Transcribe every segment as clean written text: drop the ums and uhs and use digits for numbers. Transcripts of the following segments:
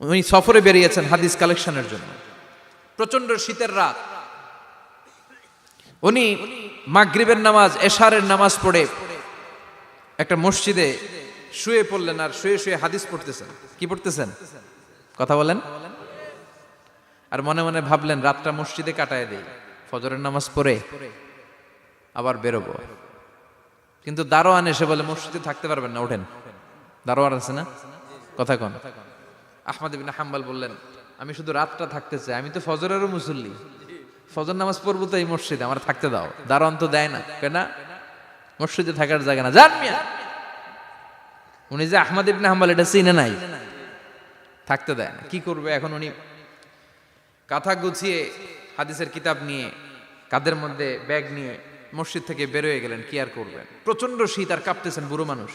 উনি সফরে বেরিয়েছেন হাদিস কালেকশনের জন্য। প্রচন্ড শীতের রাত, উনি মাগরিবের নামাজ, এশারের নামাজ পড়ে একটা মসজিদে শুয়ে পড়লেন, আর শুয়ে শুয়ে হাদিস পড়তেছেন। কি পড়তেছেন? কথা বলেন। আর মনে মনে ভাবলেন রাতটা মসজিদে কাটায় দেই, ফজরের নামাজ পড়ে আবার বেরোবো। কিন্তু দারোয়ান এসে বলে মসজিদে থাকতে পারবেন না, ওঠেন। দারোয়ান আছে না? কথা কন। আহমদ ইবনে হাম্বল বললেন আমি শুধু রাতটা থাকতে চাই, আমি তো ফজরেরও মুসল্লি, ফজর নামাজ পড়বো তো এই মসজিদে, আমার থাকতে দাও। দারোয়ান তো দেয় না, কেন? মসজিদে থাকার জায়গা না, যান মিয়া। উনি যে আহমদ ইবনে হাম্বল এটা চিনে নাই, থাকতে দেয় না। কি করবে এখন? উনি কাঁথা গুছিয়ে হাদিসের কিতাব নিয়ে কাঁধের মধ্যে ব্যাগ নিয়ে মসজিদ থেকে বেরোয় গেলেন। কি আর করবেন, প্রচন্ড শীত, আর কাঁপতেছেন, বুড়ো মানুষ।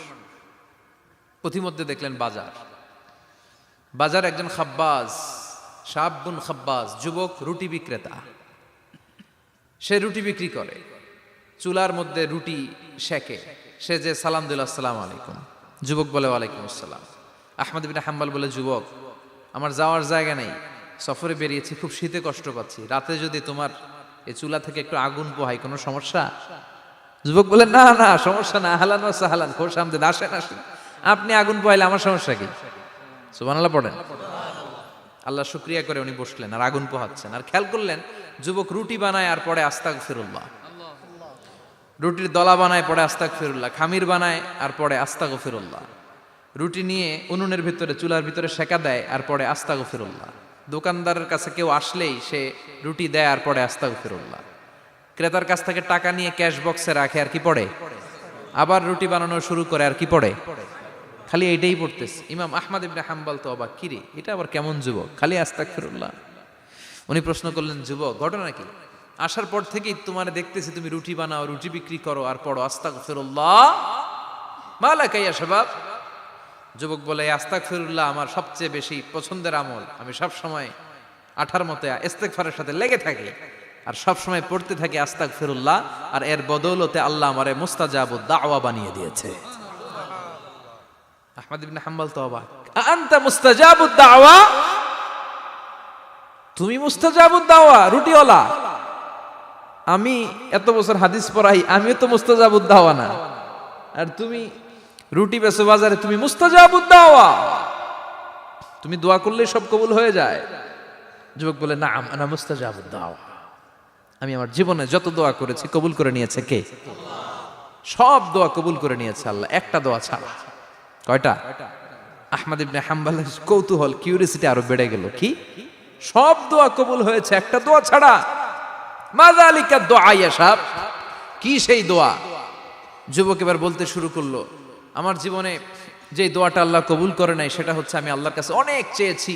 পথিমধ্যে দেখলেন বাজার। বাজার একজন খাব্বাজ, শাবুন খাব্বাজ, যুবক রুটি বিক্রেতা। সে রুটি বিক্রি করে, চুলার মধ্যে রুটি সেকে। সে যে সালাম দিল আসসালামু আলাইকুম, যুবক বলে ওয়ালাইকুম আসসালাম। আহমদ ইবনে হাম্বল বলে যুবক আমার যাওয়ার জায়গা নেই, সফরে বেরিয়েছি, খুব শীতে কষ্ট পাচ্ছি, রাতে যদি তোমার এই চুলা থেকে একটু আগুন পোহাই কোনো সমস্যা? যুবক বলে না না সমস্যা না, আহলান ওয়া সাহলান, খোশ আমদেদ, আসেন আসেন, আপনি আগুন পোহাইলে আমার সমস্যা কি? সুবহানাল্লাহ পড়েন। আল্লাহ শুকরিয়া করে উনি বসলেন আর আগুন পোহাচ্ছেন। আর খেয়াল করলেন যুবক রুটি বানায় আর পরে আস্তাগফিরুল্লাহ, রুটির দলা বানায় পরে আস্তাগফিরুল্লাহ, খামির বানায় আর পরে আস্তাগফিরুল্লাহ, রুটি নিয়ে উনুনের ভিতরে চুলার ভিতরে সেকা দেয় আর পরে আস্তাগফিরুল্লাহ। দোকানদারের কাছে কেউ আসলেই সে রুটি দেয় আর পরে আস্তাগফিরুল্লাহ। ক্রেতার কাছ থেকে টাকা নিয়ে ক্যাশ বক্সে রাখে আর কি পড়ে? আবার রুটি বানানো শুরু করে আর কি পড়ে? খালি এইটাই পড়তেছে। ইমাম আহমদ ইবনে হাম্বল তো অবাক, কিরে এটা আবার কেমন যুবক, খালি আস্তাগফিরুল্লাহ। উনি প্রশ্ন করলেন যুবক ঘটনা কি? আসার পর থেকেই তোমার দেখতেছি তুমি রুটি বানাও, রুটি বিক্রি করো আর পড়ো আস্তাগফিরুল্লাহ, মালাকা ইয়া শাবাব। যুবক বলে আস্তাগফিরুল্লাহ আমার সবচেয়ে বেশি পছন্দের আমল, আমি সব সময় আঠার মতো ইস্তেগফারের সাথে লেগে থাকি আর সব সময় পড়তে থাকি আস্তাগফিরুল্লাহ, আর এর বদৌলতে আল্লাহ আমারে মুস্তাজাবুদ দাওয়া বানিয়ে দিয়েছে। আহমদ ইবনে হাম্বল তো অবাক, আনতা মুস্তাজাবুদ দাওয়া, তুমি মুস্তাজাবুদ দাওয়া, রুটিওয়ালা। আমি এত বছর হাদিস পড়াই, আমিও তো মুস্তাজাবুদ দাওয়া না, আর তুমি রুটি বেচো বাজারে, তুমি মুস্তাজাবুদ দাওয়া, তুমি দোয়া করলে সব কবুল হয়ে যায়। যুবক বলে না আনা মুস্তাজাবুদ দাওয়া, আমি আমার জীবনে যত দোয়া করেছি কবুল করে নিয়েছে কে? সব দোয়া কবুল করে নিয়েছে আল্লাহ, একটা দোয়া ছাড়া। কয়টা? আহমদ ইবনে হাম্বলের কৌতূহল, কিউরিসিটি আরো বেড়ে গেল। কি? সব দোয়া কবুল হয়েছে একটা দোয়া ছাড়া। মাযালিকা দোয়া ইয়া শাব, কি সেই দোয়া? যুবক এবার বলতে শুরু করলো আমার জীবনে যে দোয়াটা আল্লাহ কবুল করে নাই সেটা হচ্ছে আমি আল্লাহর কাছে অনেক চেয়েছি,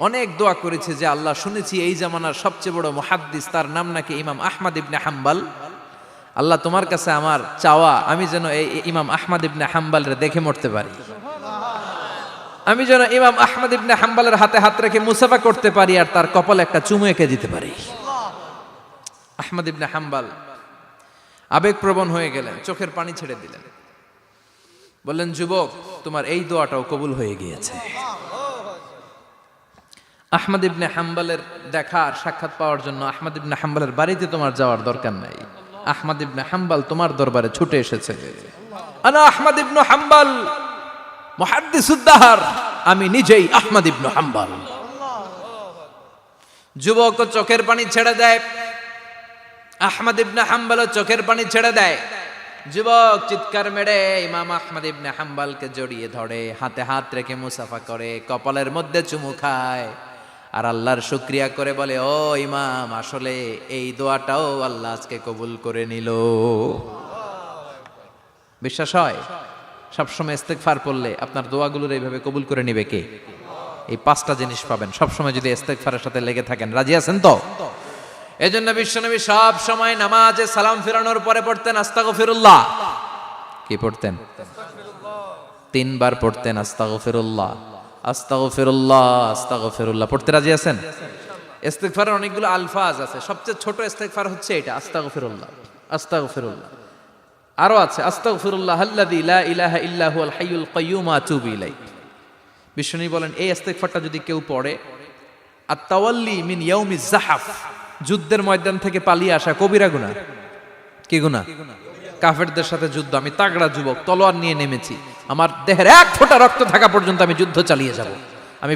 অনেক দোয়া করেছি যে আল্লাহ শুনেছি এই জামানার সবচেয়ে বড় মুহাদ্দিস, তার নাম নাকি ইমাম আহমদ ইবনে হাম্বল। আল্লাহ তোমার কাছে আমার চাওয়া আমি যেন এই ইমাম আহমদ ইবনে হাম্বলরে দেখে মরতে পারি, আমি যেন ইমাম আহমদ ইবনে হাম্বলের হাতে হাত রেখে মুসাফা করতে পারি আর তার কপালে একটা চুমু এঁকে দিতে পারি। আহমদ ইবনে হাম্বল আবেগপ্রবণ হয়ে গেলেন, চোখের পানি ছেড়ে দিলেন, বললেন যুবক তোমার এই দোয়াটাও কবুল হয়ে গিয়েছে। আহমদ ইবনে হাম্বলের দেখা আর সাক্ষাৎ পাওয়ার জন্য আহমদ ইবনে হাম্বলের বাড়িতে তোমার যাওয়ার দরকার নাই, আহমদ ইবনে হাম্বল তোমার দরবারে ছুটে এসেছে। আনা আহমদ ইবনে হাম্বল মুহাদ্দিসুদ দাহর, আমি নিজেই আহমদ ইবনে হাম্বল। যুবক চোখের পানি ছেড়ে দেয়, আহমদ ইবনে হাম্বল চোখের পানি ছেড়ে দেয়। যুবক চিৎকার মেরে ইমাম আহমদ ইবনে হাম্বলকে জড়িয়ে ধরে, হাতে হাত রেখে মুসাফা করে, কপালের মধ্যে চুমু খায় আর আল্লাহর শুকরিয়া করে বলে ও ইমাম আসলে এই দোয়াটাও আল্লাহ আজকে কবুল করে নিল। বিশ্বাস হয় সবসময় ইস্তেগফার পড়লে আপনার দোয়াগুলোর এইভাবে কবুল করে নিবে কে? এই পাঁচটা জিনিস পাবেন সবসময় যদি ইস্তেগফারের সাথে লেগে থাকেন। রাজি আছেন তো? এজন্য বিশ্বনবী সব সময় নামাজে সালাম ফিরানোর পরে পড়তেন আস্তাগফিরুল্লাহ। কি পড়তেন? তিনবার পড়তেন আস্তাগফিরুল্লাহ, আস্তাগফিরুল্লাহ, আস্তাগফিরুল্লাহ। পড়তে রাজি আছেন? ইস্তেগফারের অনেকগুলো আলফাজ আছে, সবচেয়ে ছোট ইস্তেগফার হচ্ছে এটা আস্তাগফিরুল্লাহ, আস্তাগফিরুল্লাহ। আরো আছে আস্তাগফিরুল্লাহ আল্লাযী লা ইলাহা ইল্লা হুয়াল হাইয়ুল কাইয়্যুম আতুবু ইলাইহি। বিশ্বনবী বলেন এই ইস্তেগফারটা যদি কেউ পড়ে, আত-তাওয়াল্লি মিন ইয়াউমিজ জাহাফ, যুদ্ধের ময়দান থেকে পালিয়ে আসা কবিরা গুনাহ। কি গুনাহ? কাফেরদের সাথে যুদ্ধ, আমি তাগড়া যুবক, তলোয়ার নিয়ে নেমেছি, আমার দেহের এক ফোঁটা রক্ত থাকা পর্যন্ত আমি যুদ্ধ চালিয়ে যাব, আমি